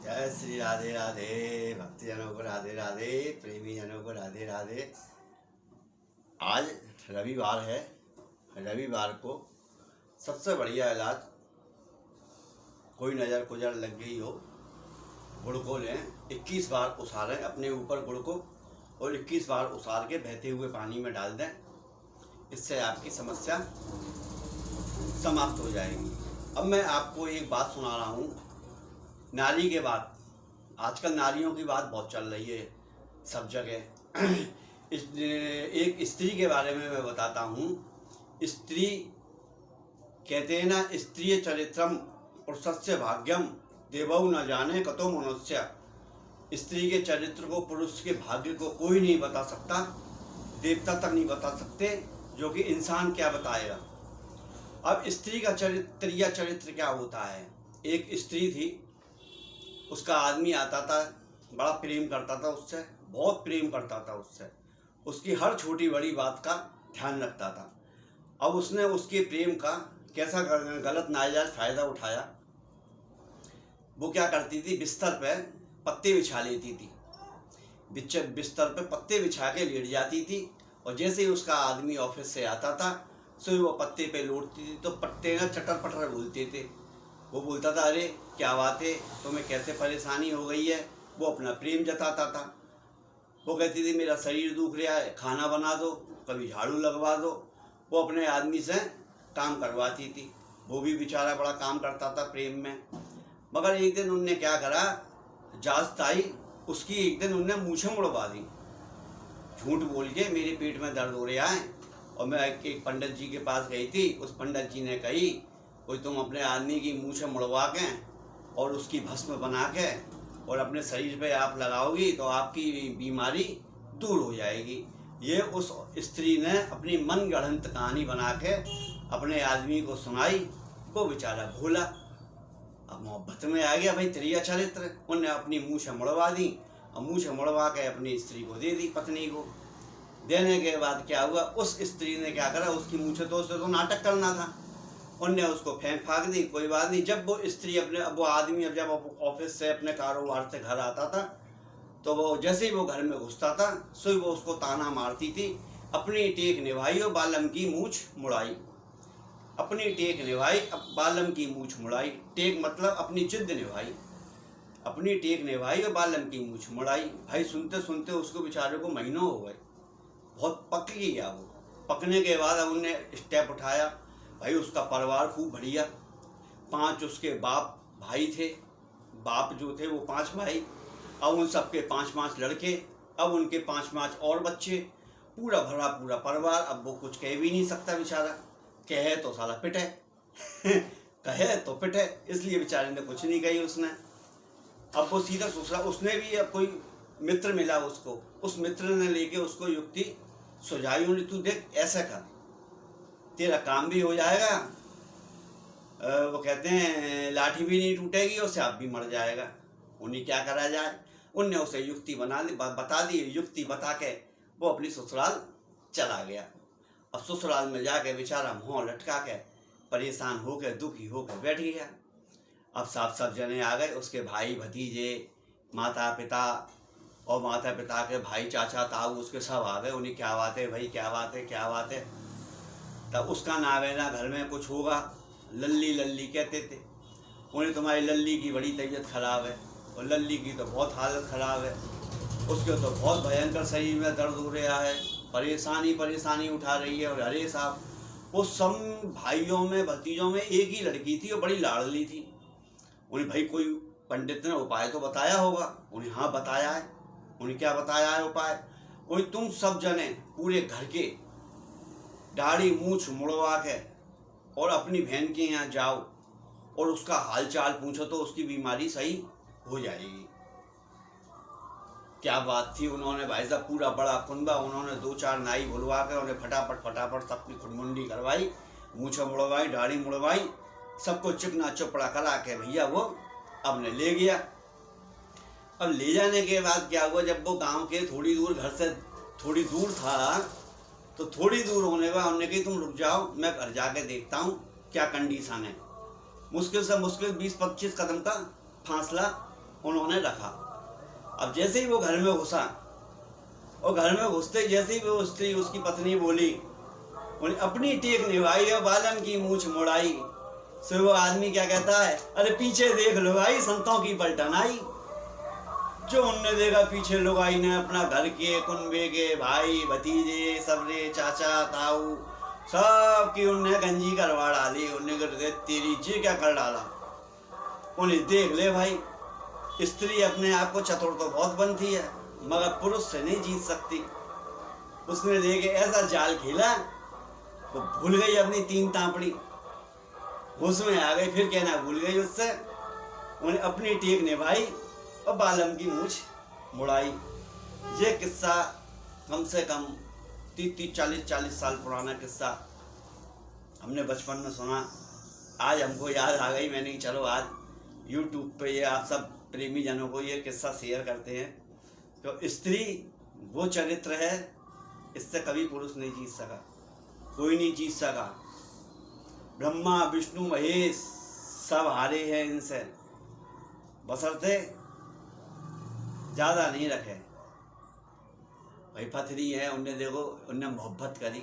जय श्री राधे राधे। भक्तजनों को राधे राधे, प्रेमी जनों को राधे राधे। आज रविवार है। रविवार को सबसे बढ़िया इलाज, कोई नज़र कुजर लग गई हो, गुड़ को लें, 21 बार उसारें अपने ऊपर गुड़ को, और 21 बार उसार के बहते हुए पानी में डाल दें। इससे आपकी समस्या समाप्त हो जाएगी। अब मैं आपको एक बात सुना रहा हूँ, नारी के बात। आजकल नारियों की बात बहुत चल रही है सब जगह। एक स्त्री के बारे में मैं बताता हूँ। स्त्री कहते हैं ना, स्त्री चरित्रम पुरुषस्य भाग्यम देवौ न जाने कतो मनुष्य। स्त्री के चरित्र को, पुरुष के भाग्य को कोई नहीं बता सकता, देवता तक नहीं बता सकते, जो कि इंसान क्या बताएगा। अब स्त्री का चरित्र क्या होता है। एक स्त्री थी, उसका आदमी आता था, बड़ा प्रेम करता था उससे, बहुत प्रेम करता था उससे, उसकी हर छोटी बड़ी बात का ध्यान रखता था। अब उसने उसके प्रेम का कैसा गलत नाजायज फ़ायदा उठाया। वो क्या करती थी, बिस्तर पे पत्ते बिछा लेती थी, बिस्तर पे पत्ते बिछा के लेट जाती थी, और जैसे ही उसका आदमी ऑफिस से आता था, सो वो पत्ते पे लौटती थी, तो पत्ते ना चटर पटर बोलते थे। वो बोलता था, अरे क्या बात है, तुम्हें कैसे परेशानी हो गई है। वो अपना प्रेम जताता था। वो कहती थी, मेरा शरीर दुख रहा है, खाना बना दो, कभी झाड़ू लगवा दो। वो अपने आदमी से काम करवाती थी। वो भी बेचारा बड़ा काम करता था प्रेम में। मगर एक दिन उनने क्या करा, जास्त आई उसकी, एक दिन उनने मूछें मुड़वा दी। झूठ बोल के, मेरे पेट में दर्द हो रहा है, और मैं एक पंडित जी के पास गई थी। उस पंडित जी ने कही, कोई तुम अपने आदमी की मूछें मुड़वा के और उसकी भस्म बना के और अपने शरीर पे आप लगाओगी तो आपकी बीमारी दूर हो जाएगी। ये उस स्त्री ने अपनी मन गढ़ंत कहानी बना के अपने आदमी को सुनाई। वो बेचारा भूला, अब मोहब्बत में आ गया भाई, त्रिया चरित्र। उनने अपनी मूछें मुड़वा दी, और मूछें मुड़वा के अपनी स्त्री को दे दी, पत्नी को। देने के बाद क्या हुआ, उस स्त्री ने क्या करा, उसकी मूछें तो उससे तो नाटक करना था, उनने उसको फेंक फाक दी। कोई बात नहीं। जब वो स्त्री वो आदमी जब ऑफिस से अपने कारोबार से घर आता था, तो वो जैसे ही वो घर में घुसता था, सो वो उसको ताना मारती थी, अपनी टेक निभाई और बालम की मूछ मुड़ाई। अपनी टेक निभाई, अब बालम की मूछ मुड़ाई। टेक मतलब अपनी जिद निभाई, अपनी टेक निभाई और बालम की मूछ मुड़ाई। भाई सुनते सुनते उसको बेचारे को महीनों हो गए, बहुत पक गया वो। पकने के बाद अब उनने स्टेप उठाया। भाई उसका परिवार खूब बढ़िया, 5 उसके बाप भाई थे, बाप जो थे वो 5 भाई, अब उन सबके 5-5 लड़के, अब उनके 5-5 और बच्चे, पूरा भरा पूरा परिवार। अब वो कुछ कह भी नहीं सकता बेचारा, कहे तो साला पिटे कहे तो पिटे, इसलिए बेचारे ने कुछ नहीं कही उसने। अब वो सीधा ससुराल, उसने भी अब कोई मित्र मिला उसको, उस मित्र ने लेके उसको युक्ति सुझाई। उन्हें, तू देख ऐसा कर, तेरा काम भी हो जाएगा, वो कहते हैं लाठी भी नहीं टूटेगी और सांप भी मर जाएगा। उन्हें क्या करा जाए, उनने उसे युक्ति बता दी। युक्ति बता के वो अपनी ससुराल चला गया। अब ससुराल में जाके बेचारा मुँह लटका के परेशान होकर दुखी होकर बैठ गया। अब सब जने आ गए, उसके भाई भतीजे, माता पिता, और माता पिता के भाई चाचा ताऊ, उसके सब आ गए। उन्हें क्या बात है भाई, क्या बात है, क्या बात है। तब उसका नाम है ना, घर में कुछ होगा, लल्ली लल्ली कहते थे उन्हें। तुम्हारी लल्ली की बड़ी तबीयत खराब है, और लल्ली की तो बहुत हालत ख़राब है, उसके तो बहुत भयंकर शरीर में दर्द हो रहा है, परेशानी उठा रही है। और अरे साहब, वो सब भाइयों में भतीजों में एक ही लड़की थी और बड़ी लाडली थी। उन्हें भाई कोई पंडित ने उपाय तो बताया होगा। उन्हें हाँ बताया है। उन्हें क्या बताया है उपाय, उन्हें तुम सब जने पूरे घर के दाढ़ी मूछ मुड़वा के और अपनी बहन के यहाँ जाओ और उसका हाल चाल पूछो, तो उसकी बीमारी सही हो जाएगी। क्या बात थी। उन्होंने भाई साहब पूरा बड़ा कुंबा, उन्होंने 2-4 नाई बुलवा के उन्हें फटाफट सबकी खुदमुंडी करवाई, मूछें मुड़वाई, दाढ़ी मुड़वाई, सबको चिकना चुपड़ा करा के भैया वो अब ने ले गया। अब ले जाने के बाद क्या हुआ, जब वो गांव के थोड़ी दूर, घर से थोड़ी दूर था, तो थोड़ी दूर होने का उन्होंने कही, तुम रुक जाओ, मैं घर जाके देखता हूँ क्या कंडीशन है। मुश्किल से मुश्किल 20-25 कदम का फासला उन्होंने रखा। अब जैसे ही वो घर में घुसा और घर में घुसते ही जैसे ही वो स्त्री उसकी पत्नी बोली, उन्हें अपनी टेक निभाई और बालम की मूछ मुड़ाई। सो वो आदमी क्या कहता है, अरे पीछे देख लो भाई, संतों की पलटन आई। जो उनने देखा पीछे लोग आई ने अपना घर के कुनबे के भाई भतीजे सबरे चाचा ताऊ सब की उनने गंजी करवा डाली। उन्हें कहते तेरी जी क्या कर डाला। उन्हें देख ले भाई, स्त्री अपने आप को चतुर तो बहुत बनती है मगर पुरुष से नहीं जीत सकती। उसने देखे ऐसा जाल खेला, वो भूल गई अपनी 3 तांपड़ी, होश में आ गई, फिर कहना भूल गई उससे। उन्हें अपनी टेक निभाई और बालम की मूछ मुड़ाई। ये किस्सा कम से कम 30-40 साल पुराना किस्सा हमने बचपन में सुना। आज हमको याद आ गई, मैंने चलो आज YouTube पे ये आप सब प्रेमी जनों को ये किस्सा शेयर करते हैं। तो स्त्री वो चरित्र है, इससे कभी पुरुष नहीं जीत सका, कोई नहीं जीत सका। ब्रह्मा विष्णु महेश सब हारे हैं इनसे, बशर्ते ज़्यादा नहीं रखे। भाई पत्नी है, उनने देखो उनने मोहब्बत करी,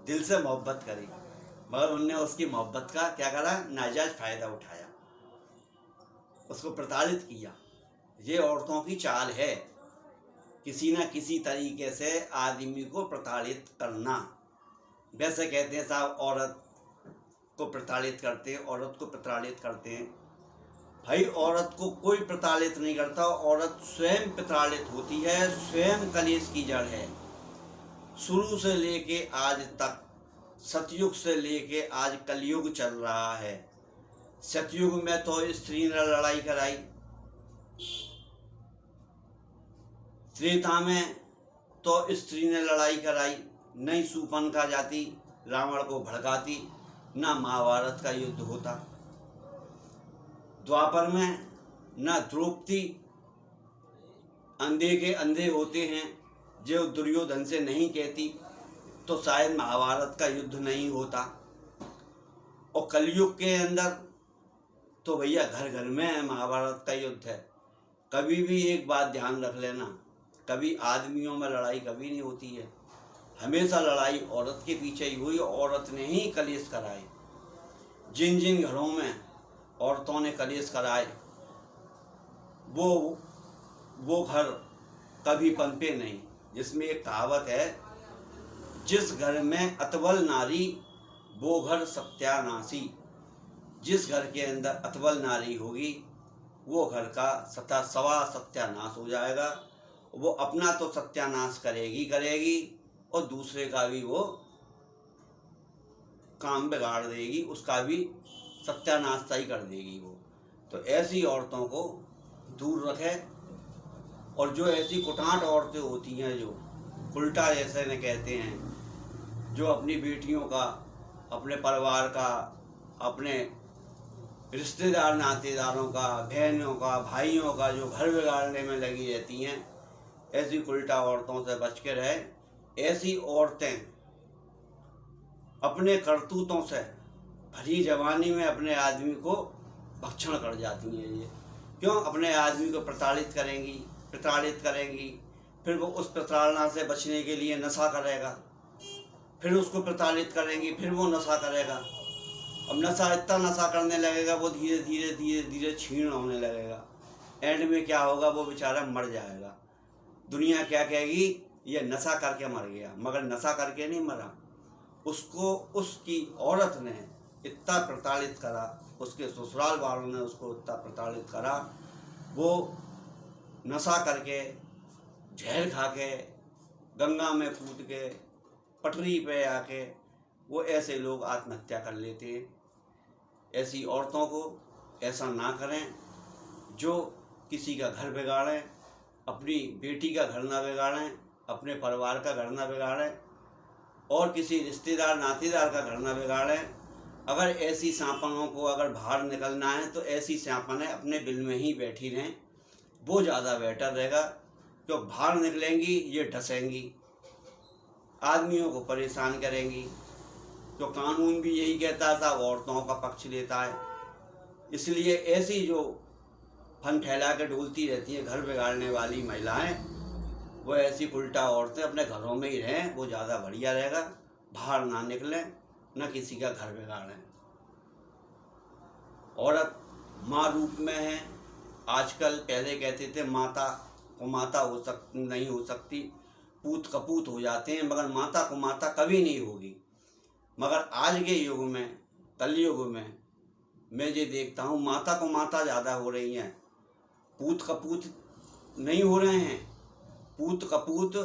दिल से मोहब्बत करी, मगर उनने उसकी मोहब्बत का क्या करा, नाजायज फ़ायदा उठाया, उसको प्रताड़ित किया। ये औरतों की चाल है, किसी न किसी तरीके से आदमी को प्रताड़ित करना। वैसे कहते हैं साहब औरत को प्रताड़ित करते हैं, औरत को प्रताड़ित करते हैं। भाई औरत को कोई प्रताड़ित नहीं करता, औरत स्वयं प्रताड़ित होती है, स्वयं कलेश की जड़ है। शुरू से लेके आज तक, सतयुग से लेके आज कलयुग चल रहा है। सतयुग में तो स्त्री ने लड़ाई कराई, त्रेता में तो स्त्री ने लड़ाई कराई, नहीं शूर्पणखा जाती रावण को भड़काती, ना महाभारत का युद्ध होता। द्वापर में ना द्रौपदी अंधे के अंधे होते हैं जो दुर्योधन से नहीं कहती, तो शायद महाभारत का युद्ध नहीं होता। और कलयुग के अंदर तो भैया घर घर में महाभारत का युद्ध है। कभी भी एक बात ध्यान रख लेना, कभी आदमियों में लड़ाई कभी नहीं होती है, हमेशा लड़ाई औरत के पीछे ही हुई, औरत ने ही कलेश कराए। जिन जिन घरों में औरतों ने कलेश कराए वो घर कभी पनपे नहीं। जिसमें एक कहावत है, जिस घर में अतबल नारी वो घर सत्यानाशी। जिस घर के अंदर अतबल नारी होगी वो घर का सवा सत्यानाश हो जाएगा। वो अपना तो सत्यानाश करेगी और दूसरे का भी वो काम बिगाड़ देगी, उसका भी सत्यानाश ही कर देगी वो। तो ऐसी औरतों को दूर रखे। और जो ऐसी कुटाट औरतें होती हैं, जो उल्टा जैसे ने कहते हैं, जो अपनी बेटियों का, अपने परिवार का, अपने रिश्तेदार नातेदारों का, बहनों का, भाइयों का जो घर बिगाड़ने में लगी रहती हैं, ऐसी उल्टा औरतों से बच के रहे। ऐसी औरतें अपने करतूतों से भरी जवानी में अपने आदमी को भक्षण कर जाती हैं। ये क्यों? अपने आदमी को प्रताड़ित करेंगी, फिर वो उस प्रताड़ना से बचने के लिए नशा करेगा, फिर उसको प्रताड़ित करेंगी, फिर वो नशा करेगा। अब इतना नशा करने लगेगा, वो धीरे धीरे क्षीण होने लगेगा। एंड में क्या होगा, वो बेचारा मर जाएगा। दुनिया क्या कहेगी, ये नशा करके मर गया, मगर नशा करके नहीं मरा, उसको उसकी औरत ने इतना प्रताड़ित करा, उसके ससुराल वालों ने उसको इतना प्रताड़ित करा, वो नशा करके, जहर खा के, गंगा में कूद के, पटरी पे आके वो ऐसे लोग आत्महत्या कर लेते हैं। ऐसी औरतों को ऐसा ना करें जो किसी का घर बिगाड़ें, अपनी बेटी का घर ना बिगाड़ें, अपने परिवार का घर ना बिगाड़ें, और किसी रिश्तेदार नातेदार का घर ना बिगाड़ें। अगर ऐसी सांपनों को अगर बाहर निकलना है तो ऐसी सांपनें अपने बिल में ही बैठी रहें, वो ज़्यादा बेटर रहेगा। क्यों बाहर निकलेंगी ये ढसेंगी, आदमियों को परेशान करेंगी। तो कानून भी यही कहता था, औरतों का पक्ष लेता है। इसलिए ऐसी जो फन फैला के डोलती रहती हैं घर बिगाड़ने वाली महिलाएं, वो ऐसी उल्टा औरतें अपने घरों में ही रहें, वो ज़्यादा बढ़िया रहेगा। बाहर ना निकलें, न किसी का घर बिगाड़ें। औरत माँ रूप में है आजकल। पहले कहते थे माता को माता नहीं हो सकती, पूत कपूत हो जाते हैं, मगर माता को माता कभी नहीं होगी। मगर आज के युग में, कलयुग में, मैं ये देखता हूँ माता को माता ज़्यादा हो रही हैं, पूत कपूत नहीं हो रहे हैं। पूत कपूत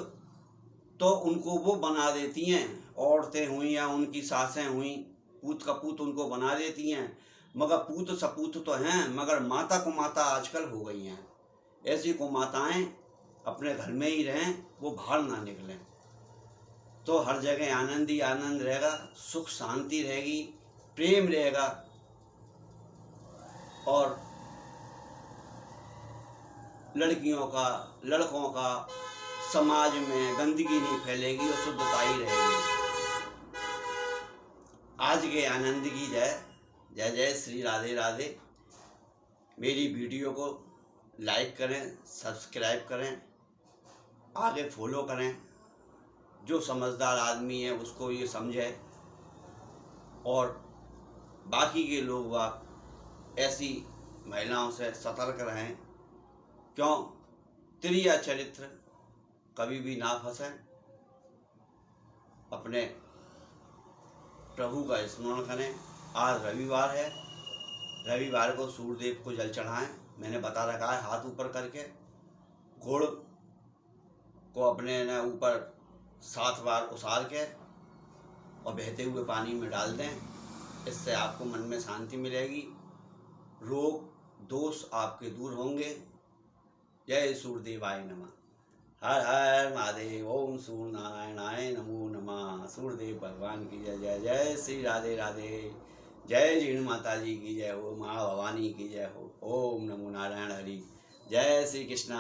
तो उनको वो बना देती हैं, औरतें हुई या उनकी सासें हुई, पूत कपूत उनको बना देती हैं। मगर पूत सपूत तो हैं, मगर माता को माता आजकल हो गई हैं। ऐसी को माताएं अपने घर में ही रहें, वो बाहर ना निकलें, तो हर जगह आनंद ही आनंद रहेगा, सुख शांति रहेगी, प्रेम रहेगा, और लड़कियों का लड़कों का समाज में गंदगी नहीं फैलेगी और शुद्धता ही रहेगी। आज के आनंद की जय। जय जय श्री राधे राधे। मेरी वीडियो को लाइक करें, सब्सक्राइब करें, आगे फॉलो करें। जो समझदार आदमी है उसको ये समझे, और बाकी के लोग ऐसी महिलाओं से सतर्क रहें। क्यों? त्रिया चरित्र कभी भी ना फंसें। अपने प्रभु का स्मरण करें। आज रविवार है, रविवार को सूर्यदेव को जल चढ़ाएं। मैंने बता रखा है, हाथ ऊपर करके गुड़ को अपने न ऊपर 7 बार उसार के और बहते हुए पानी में डाल दें। इससे आपको मन में शांति मिलेगी, रोग दोष आपके दूर होंगे। जय सूर्यदेवाय नमः। हर हर महादेव। ओम सूर्य नारायणाय नमो नमः। सूर्यदेव भगवान की जय। जय जय श्री राधे राधे। जय जीण माता जी की जय हो, माँ भवानी की जय हो। ओम नमो नारायण हरि। जय श्री कृष्णा।